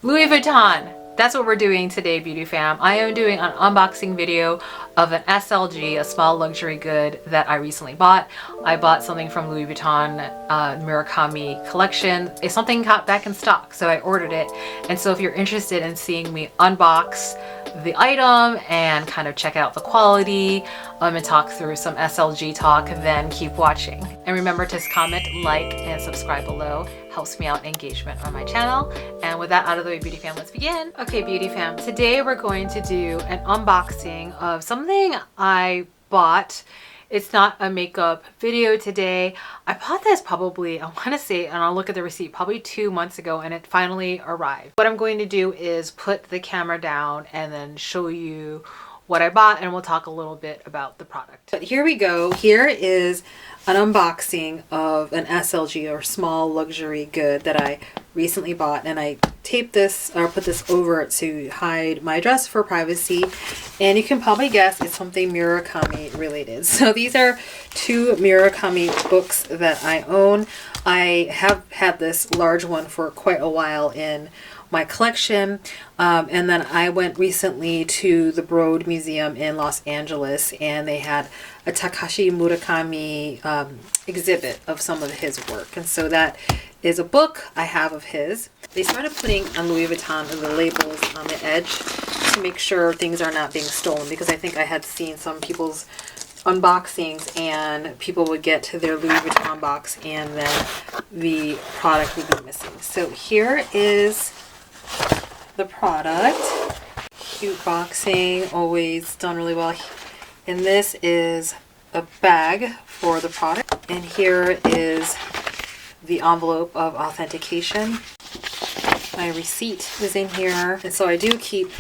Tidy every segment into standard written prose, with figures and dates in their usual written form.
Louis Vuitton. That's what we're doing today, beauty fam. I am doing an unboxing video of an SLG, a small luxury good that I recently bought. I bought something from Louis Vuitton Murakami collection. It's something got back in stock, so I ordered it. And so if you're interested in seeing me unbox the item and kind of check out the quality and talk through some SLG talk, then keep watching. And remember to comment, like, and subscribe below. Helps me out in engagement on my channel. And with that out of the way, beauty fam, let's begin. Okay, beauty fam, today we're going to do an unboxing of something I bought. It's not a makeup video today. I bought this probably, I want to say, and I'll look at the receipt, probably 2 months ago, and it finally arrived. What I'm going to do is put the camera down and then show you what I bought, and we'll talk a little bit about the product. But here we go. Here is an unboxing of an SLG, or small luxury good, that I recently bought, and I taped this or put this over to hide my address for privacy. And you can probably guess it's something Murakami related. So these are 2 Murakami books that I own. I have had this large one for quite a while in my collection, and then I went recently to the Broad Museum in Los Angeles, and they had a TAKASHI Murakami exhibit of some of his work, and so that is a book I have of his. They started putting on Louis Vuitton the labels on the edge to make sure things are not being stolen, because I think I had seen some people's unboxings and people would get to their Louis Vuitton box and then the product would be missing. So here is the product. Cute boxing, always done really well. And this is a bag for the product, and here is the envelope of authentication. My receipt is in here, and so I do keep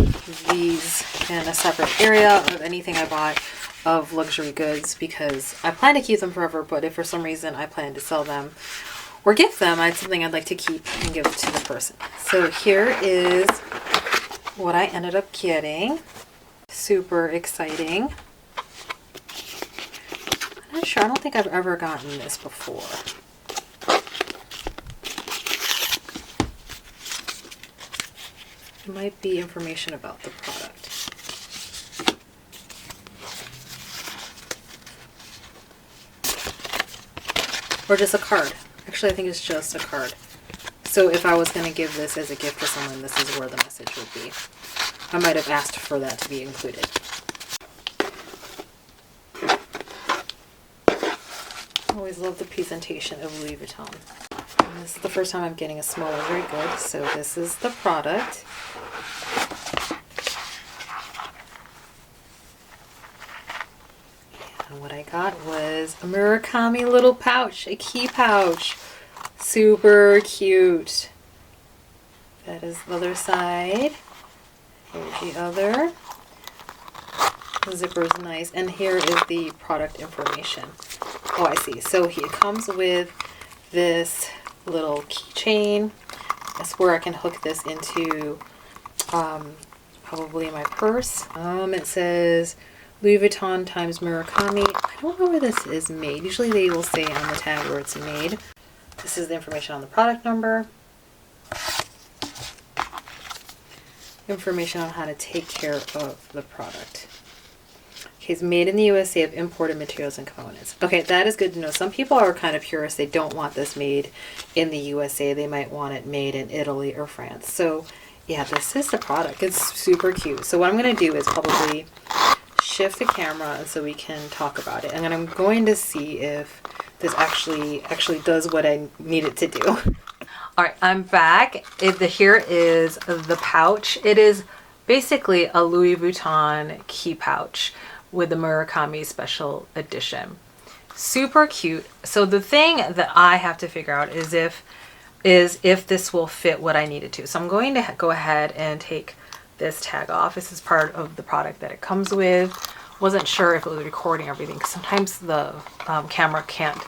these in a separate area of anything I bought of luxury goods, because I plan to keep them forever, but if for some reason I plan to sell them or gift them, it's something I'd like to keep and give to the person. So here is what I ended up getting. Super exciting. I'm not sure, I don't think I've ever gotten this before. It might be information about the product. Or just a card. Actually, I think it's just a card. So if I was going to give this as a gift to someone, this is where the message would be. I might have asked for that to be included. I always love the presentation of Louis Vuitton. And this is the first time I'm getting a small luxury good, so this is the product. And what I got was a Murakami little pouch, a key pouch. Super cute. That is the other side. Here's the other. The zipper is nice. And here is the product information. Oh, I see. So it comes with this little keychain. That's where I can hook this into probably my purse. It says Louis Vuitton times Murakami. I don't know where this is made. Usually they will say on the tag where it's made. This is the information on the product number. Information on how to take care of the product. Okay, it's made in the USA of imported materials and components. Okay, that is good to know. Some people are kind of purists. They don't want this made in the USA. They might want it made in Italy or France. So yeah, this is the product. It's super cute. So what I'm going to do is probably shift the camera so we can talk about it. And then I'm going to see if this actually does what I need it to do. All right, I'm back. Here is the pouch. It is basically a Louis Vuitton key pouch with the Murakami special edition. Super cute. So the thing that I have to figure out is if this will fit what I need it to. So I'm going to go ahead and take this tag off. This is part of the product that it comes with. Wasn't sure if it was recording everything, because sometimes the camera can't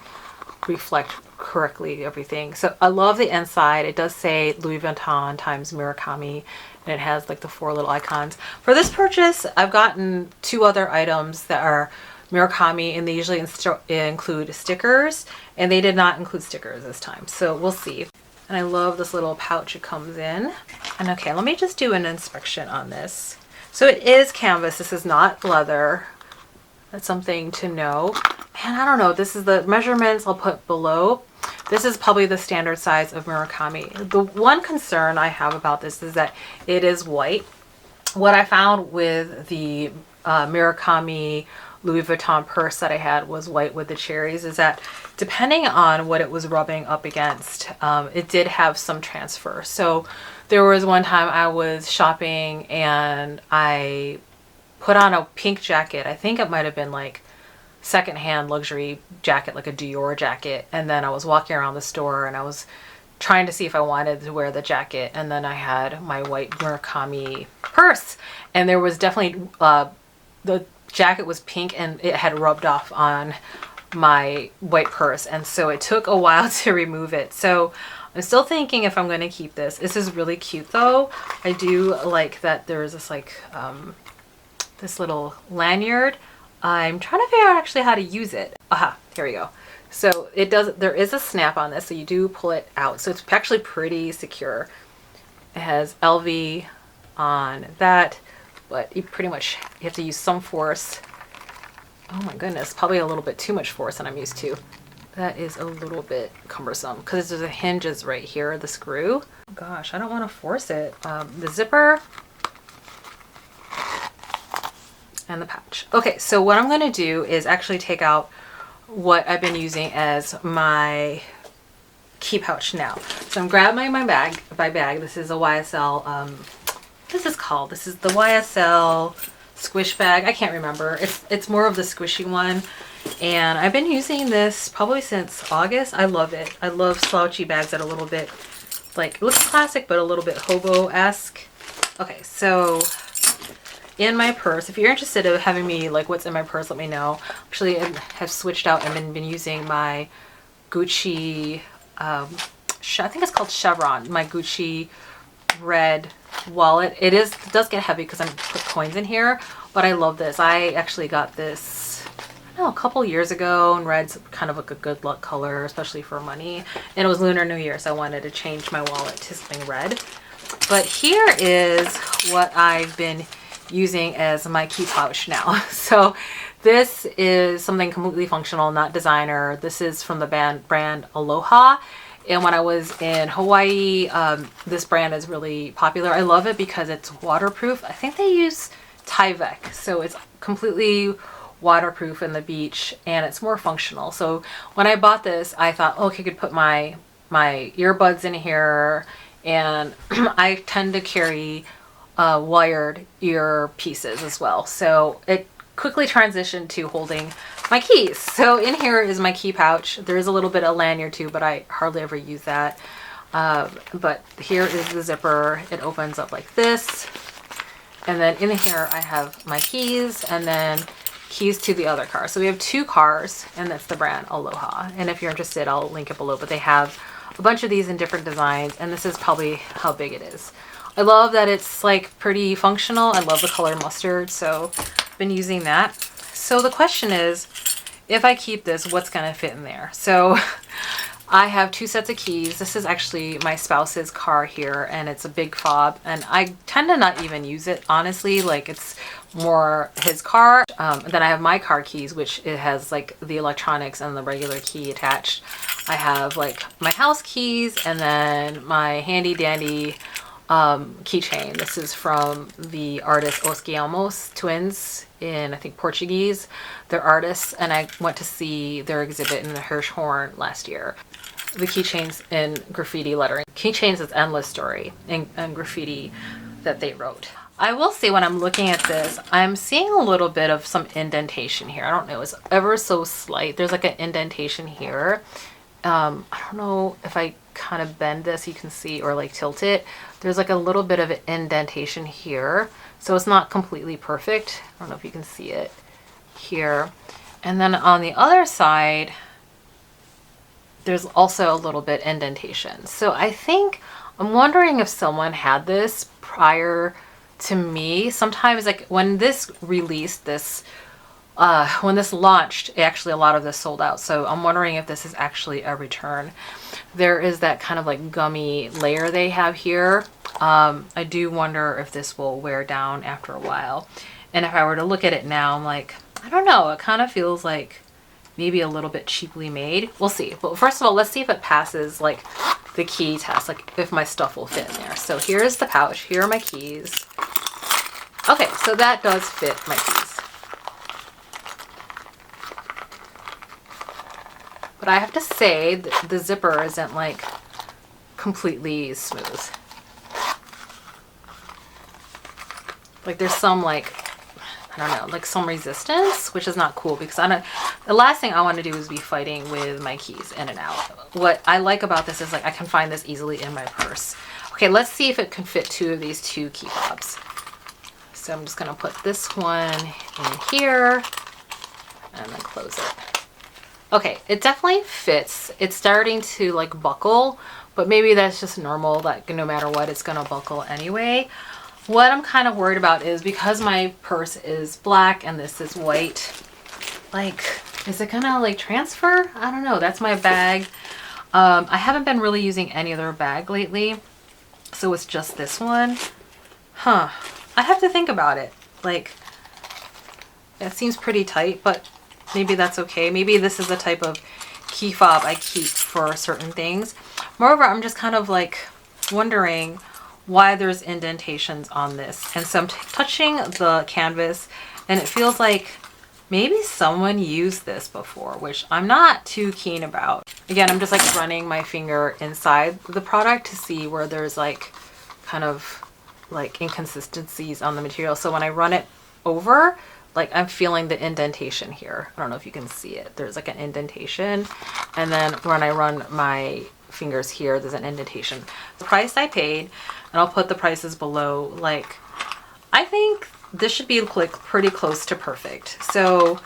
reflect correctly everything. So I love the inside. It does say Louis Vuitton times Murakami, and it has like the 4 little icons. For this purchase, I've gotten 2 other items that are Murakami, and they usually include stickers, and they did not include stickers this time. So we'll see. And I love this little pouch it comes in. And okay, let me just do an inspection on this. So it is canvas. This is not leather. That's something to know. And I don't know, this is the measurements I'll put below. This is probably the standard size of Murakami. The one concern I have about this is that it is white. What I found with the Murakami Louis Vuitton purse that I had was white with the cherries, is that depending on what it was rubbing up against, it did have some transfer. So there was one time I was shopping and I put on a pink jacket. I think it might have been like secondhand luxury jacket, like a Dior jacket. And then I was walking around the store and I was trying to see if I wanted to wear the jacket. And then I had my white Murakami purse, and there was definitely, the jacket was pink and it had rubbed off on my white purse. And so it took a while to remove it. So I'm still thinking if I'm going to keep this. This is really cute though. I do like that there's this like, this little lanyard. I'm trying to figure out actually how to use it. Aha, here we go. So it does, there is a snap on this, so you do pull it out. So it's actually pretty secure. It has LV on that, but you pretty much, you have to use some force. Oh my goodness, probably a little bit too much force than I'm used to. That is a little bit cumbersome because there's a hinges right here, the screw. Gosh, I don't want to force it. The zipper and the pouch. Okay, so what I'm going to do is actually take out what I've been using as my key pouch now. So I'm grabbing my bag. This is a YSL, what is this called? This is the YSL squish bag. I can't remember. It's more of the squishy one. And I've been using this probably since August. I love it. I love slouchy bags that are a little bit, like, it looks classic, but a little bit hobo-esque. Okay, so in my purse, if you're interested in having me like what's in my purse, let me know. Actually, I have switched out and been using my Gucci, I think it's called Chevron, my Gucci red wallet. It does get heavy because I'm put coins in here, but I love this. I actually got this, I don't know, a couple years ago, and red's kind of like a good luck color, especially for money. And it was Lunar New Year, so I wanted to change my wallet to something red. But here is what I've been using as my key pouch now. So this is something completely functional, not designer. This is from the brand Aloha. And when I was in Hawaii, this brand is really popular. I love it because it's waterproof. I think they use Tyvek, so it's completely waterproof in the beach and it's more functional. So when I bought this, I thought, oh, okay, I could put my earbuds in here, and I tend to carry wired ear pieces as well. So it quickly transitioned to holding my keys. So in here is my key pouch. There is a little bit of lanyard too, but I hardly ever use that. But here is the zipper. It opens up like this. And then in here I have my keys and then keys to the other car. So we have two cars, and that's the brand Aloha. And if you're interested, I'll link it below, but they have a bunch of these in different designs, and this is probably how big it is. I love that it's like pretty functional. I love the color mustard, so I've been using that. So the question is, if I keep this, what's gonna fit in there? So I have two sets of keys. This is actually my spouse's car here, and it's a big fob, and I tend to not even use it, honestly. Like, it's more his car. Then I have my car keys, which it has like the electronics and the regular key attached. I have like my house keys, and then my handy dandy keychain. This is from the artist Os Guillermo's twins in, I think, Portuguese. They're artists, and I went to see their exhibit in the Hirschhorn last year. The keychains in graffiti lettering. Keychains is endless story and graffiti that they wrote. I will say, when I'm looking at this, I'm seeing a little bit of some indentation here. I don't know, it's ever so slight. There's like an indentation here. I don't know if I kind of bend this, you can see, or like tilt it. There's like a little bit of an indentation here. So it's not completely perfect. I don't know if you can see it here. And then on the other side, there's also a little bit indentation. So I think, I'm wondering if someone had this prior to me. Sometimes, like when this released, this when this launched, actually a lot of this sold out. So I'm wondering if this is actually a return. There is that kind of like gummy layer they have here. I do wonder if this will wear down after a while. And if I were to look at it now, I'm like, I don't know. It kind of feels like maybe a little bit cheaply made. We'll see. But first of all, let's see if it passes like the key test, like if my stuff will fit in there. So here's the pouch. Here are my keys. Okay, so that does fit my keys. But I have to say that the zipper isn't like completely smooth. Like there's some like, I don't know, like some resistance, which is not cool because the last thing I want to do is be fighting with my keys in and out. What I like about this is like I can find this easily in my purse. Okay, let's see if it can fit two of these two key fobs. So I'm just gonna put this one in here and then close it. Okay, it definitely fits. It's starting to like buckle, but maybe that's just normal, like no matter what, it's gonna buckle anyway. What I'm kind of worried about is because my purse is black and this is white, like, is it gonna like transfer? I don't know. That's my bag. I haven't been really using any other bag lately, so it's just this one. Huh. I have to think about it. Like, it seems pretty tight, but maybe that's okay. Maybe this is the type of key fob I keep for certain things. Moreover, I'm just kind of like wondering why there's indentations on this. And so I'm touching the canvas and it feels like maybe someone used this before, which I'm not too keen about. Again, I'm just like running my finger inside the product to see where there's like kind of like inconsistencies on the material. So when I run it over, like I'm feeling the indentation here. I don't know if you can see it. There's like an indentation. And then when I run my fingers here, there's an indentation. The price I paid, and I'll put the prices below, like I think this should be like pretty close to perfect. So,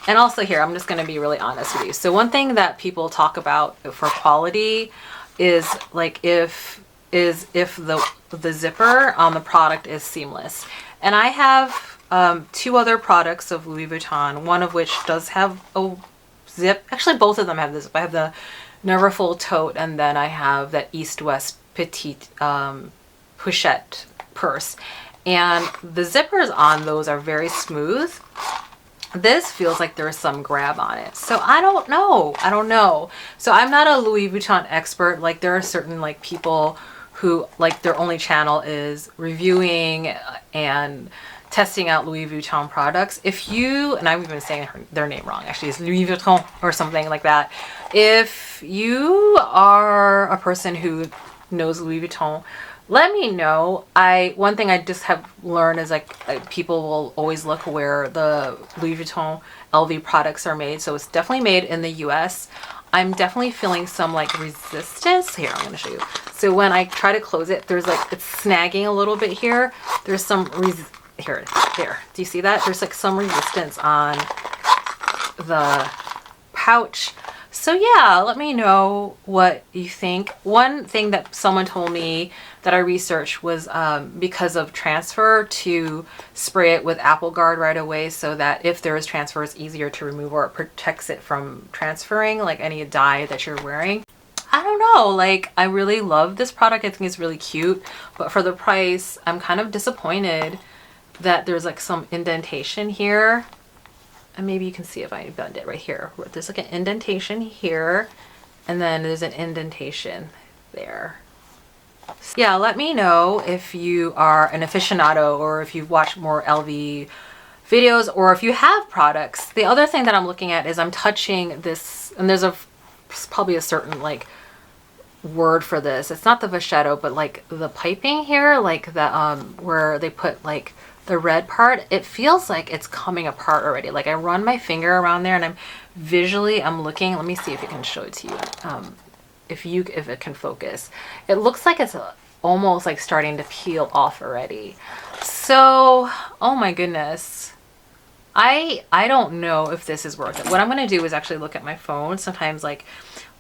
and also here, I'm just going to be really honest with you. So one thing that people talk about for quality is like if the zipper on the product is seamless. And I have two other products of Louis Vuitton, one of which does have a zip. Actually, both of them have this. I have the Neverfull tote, and then I have that East-West Petite Pochette purse. And the zippers on those are very smooth. This feels like there's some grab on it. So I don't know. I don't know. So I'm not a Louis Vuitton expert. Like there are certain like people who like their only channel is reviewing and testing out Louis Vuitton products. If you, and I've been saying their name wrong, actually it's Louis Vuitton or something like that. If you are a person who knows Louis Vuitton, let me know. One thing I just have learned is like people will always look where the Louis Vuitton LV products are made. So it's definitely made in the US. I'm definitely feeling some like resistance. Here, I'm going to show you. So when I try to close it, there's like, it's snagging a little bit here. There's some, here. Do you see that? There's like some resistance on the pouch. So yeah, let me know what you think. One thing that someone told me that I researched was because of transfer, to spray it with Apple Guard right away so that if there is transfer, it's easier to remove, or it protects it from transferring like any dye that you're wearing. I don't know, like I really love this product. I think it's really cute, but for the price, I'm kind of disappointed that there's like some indentation here. And maybe you can see if I bend it right here. There's like an indentation here, and then there's an indentation there. Yeah, let me know if you are an aficionado or if you've watched more LV videos or if you have products. The other thing that I'm looking at is I'm touching this, and there's probably a certain like word for this. It's not the vachetta, but like the piping here, like the where they put like the red part, it feels like it's coming apart already. Like I run my finger around there and I'm looking. Let me see if it can show it to you. If it can focus. It looks like it's almost like starting to peel off already. So, oh my goodness. I don't know if this is worth it. What I'm going to do is actually look at my phone. Sometimes like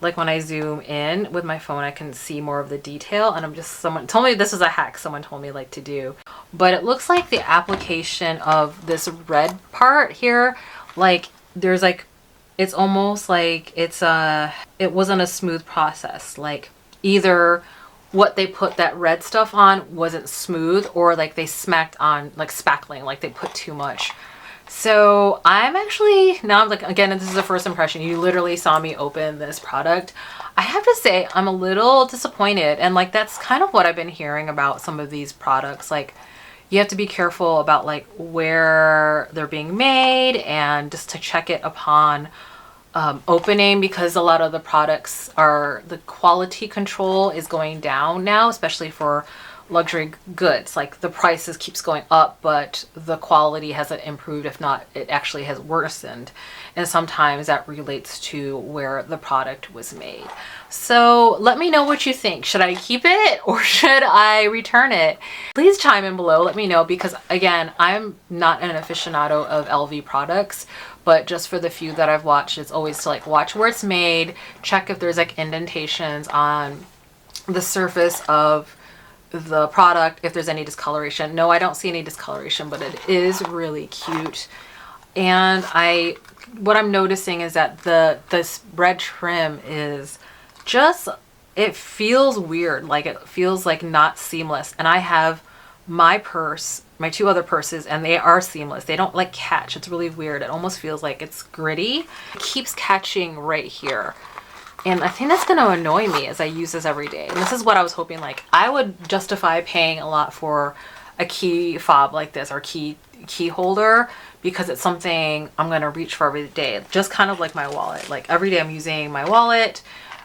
like when I zoom in with my phone, I can see more of the detail. And someone told me this was a hack someone told me like to do. But it looks like the application of this red part here, like there's like, it's almost like it wasn't a smooth process. Like either what they put that red stuff on wasn't smooth, or like they smacked on like spackling, like they put too much. So I'm actually, now I'm like, again, this is the first impression. You literally saw me open this product. I have to say I'm a little disappointed, and like that's kind of what I've been hearing about some of these products. Like you have to be careful about like where they're being made, and just to check it upon opening, because a lot of the products are, the quality control is going down now, especially for luxury goods. Like the prices keeps going up, but the quality hasn't improved. If not, it actually has worsened. And sometimes that relates to where the product was made. So let me know what you think. Should I keep it or should I return it? Please chime in below. Let me know, because again, I'm not an aficionado of LV products, but just for the few that I've watched, it's always to like watch where it's made, check if there's like indentations on the surface of the product, if there's any discoloration. No, I don't see any discoloration, but it is really cute. And what I'm noticing is that this red trim is just, it feels weird. Like it feels like not seamless. And I have my purse, my two other purses, and they are seamless. They don't like catch. It's really weird. It almost feels like it's gritty. It keeps catching right here. And I think that's going to annoy me as I use this every day. And this is what I was hoping, like I would justify paying a lot for a key fob like this, or key holder, because it's something I'm going to reach for every day. Just kind of like my wallet. Like every day I'm using my wallet,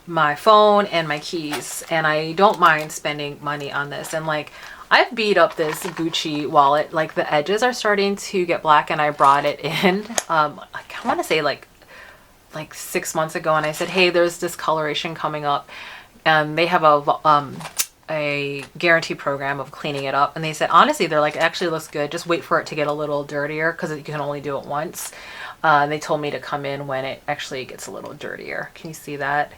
my phone, and my keys. And I don't mind spending money on this. And like I've beat up this Gucci wallet. Like the edges are starting to get black, and I brought it in. I want to say like 6 months ago, and I said, hey, there's discoloration coming up, and they have a guarantee program of cleaning it up. And they said, honestly, they're like, it actually looks good. Just wait for it to get a little dirtier, because you can only do it once. They told me to come in when it actually gets a little dirtier. Can you see that?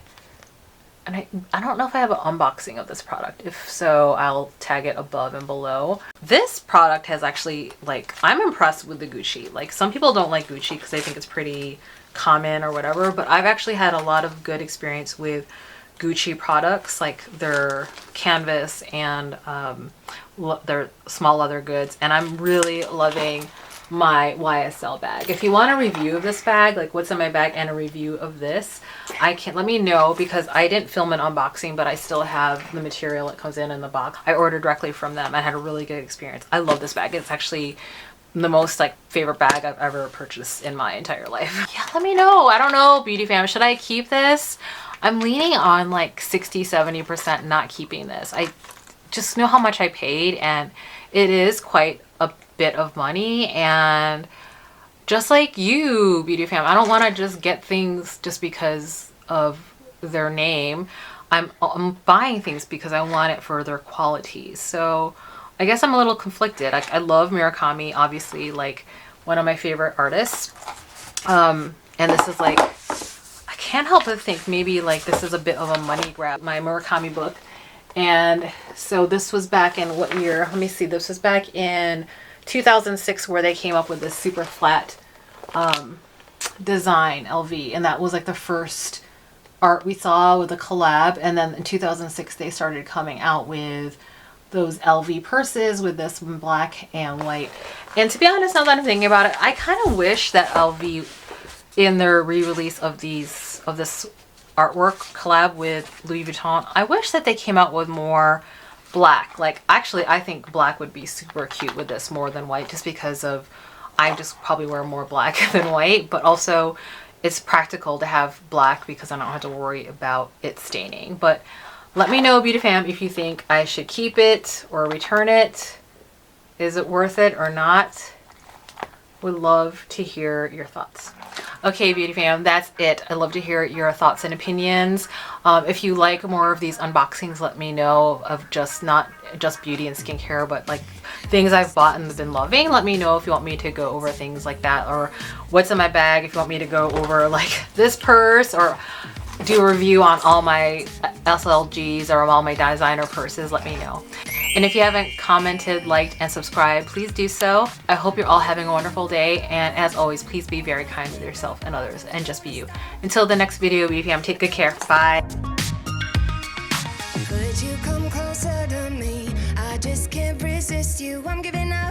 And I don't know if I have an unboxing of this product. If so, I'll tag it above and below. This product has actually, like, I'm impressed with the Gucci. Like, some people don't like Gucci because they think it's pretty common or whatever, but I've actually had a lot of good experience with Gucci products, like their canvas and their small leather goods. And I'm really loving my YSL bag. If you want a review of this bag, like what's in my bag and a review of this, let me know, because I didn't film an unboxing, but I still have the material that comes in the box. I ordered directly from them. I had a really good experience. I love this bag. It's actually the most like favorite bag I've ever purchased in my entire life. Yeah, let me know. I don't know, beauty fam, should I keep this? I'm leaning on like 60-70% not keeping this. I just know how much I paid, and it is quite a bit of money. And just like you, beauty fam, I don't want to just get things just because of their name. I'm buying things because I want it for their quality. So I guess I'm a little conflicted. I love Murakami, obviously, like one of my favorite artists. And this is like, I can't help but think maybe like this is a bit of a money grab, my Murakami book. And so this was back in what year? Let me see. This was back in 2006, where they came up with this super flat design, LV. And that was like the first art we saw with a collab. And then in 2006, they started coming out with those LV purses with this black and white. And to be honest, now that I'm thinking about it, I kind of wish that LV, in their re-release of this artwork collab with Louis Vuitton, I wish that they came out with more black. Like, actually, I think black would be super cute with this more than white, just because of, I just probably wear more black than white, but also it's practical to have black because I don't have to worry about it staining. But let me know, beauty fam, if you think I should keep it or return it. Is it worth it or not? Would love to hear your thoughts. Okay, beauty fam, that's it. I love to hear your thoughts and opinions. If you like more of these unboxings, let me know, of just not just beauty and skincare, but like things I've bought and been loving. Let me know if you want me to go over things like that, or what's in my bag, if you want me to go over like this purse, or do a review on all my SLGs or all my designer purses, let me know. And if you haven't commented, liked, and subscribed, please do so. I hope you're all having a wonderful day, and as always, please be very kind with yourself and others, and just be you. Until the next video, Beauty Fam, take good care. Bye. Could you come closer to me? I just can't resist you. I'm giving up.